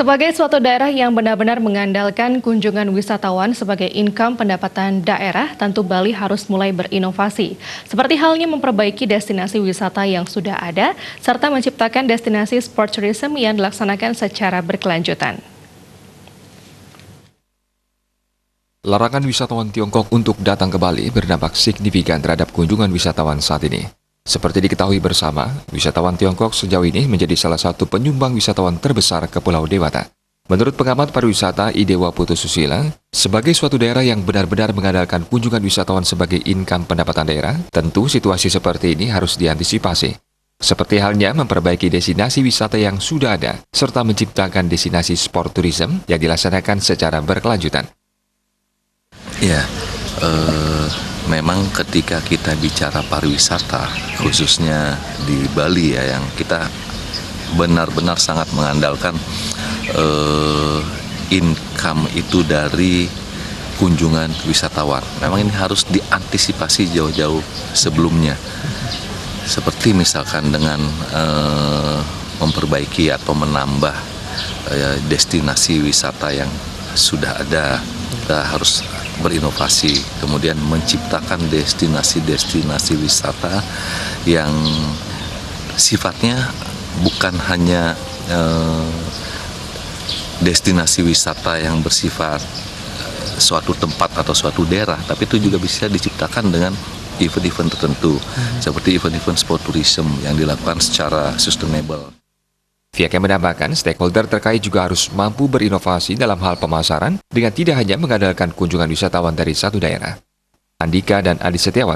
Sebagai suatu daerah yang benar-benar mengandalkan kunjungan wisatawan sebagai income pendapatan daerah, tentu Bali harus mulai berinovasi. Seperti halnya memperbaiki destinasi wisata yang sudah ada, serta menciptakan destinasi sport tourism yang dilaksanakan secara berkelanjutan. Larangan wisatawan Tiongkok untuk datang ke Bali berdampak signifikan terhadap kunjungan wisatawan saat ini. Seperti diketahui bersama, wisatawan Tiongkok sejauh ini menjadi salah satu penyumbang wisatawan terbesar ke Pulau Dewata. Menurut pengamat pariwisata Idewa Putususila, sebagai suatu daerah yang benar-benar mengandalkan kunjungan wisatawan sebagai income pendapatan daerah, tentu situasi seperti ini harus diantisipasi. Seperti halnya memperbaiki destinasi wisata yang sudah ada, serta menciptakan destinasi sport tourism yang dilaksanakan secara berkelanjutan. Ya, memang ketika kita bicara pariwisata, khususnya di Bali ya, yang kita benar-benar sangat mengandalkan income itu dari kunjungan wisatawan. Memang ini harus diantisipasi jauh-jauh sebelumnya. Seperti misalkan dengan memperbaiki atau menambah destinasi wisata yang sudah ada. Kita harus berinovasi, kemudian menciptakan destinasi-destinasi wisata yang sifatnya bukan hanya destinasi wisata yang bersifat suatu tempat atau suatu daerah, tapi itu juga bisa diciptakan dengan event-event tertentu, seperti event-event sport tourism yang dilakukan secara sustainable. Pihaknya menambahkan, stakeholder terkait juga harus mampu berinovasi dalam hal pemasaran dengan tidak hanya mengandalkan kunjungan wisatawan dari satu daerah. Andika dan Adi Setiawan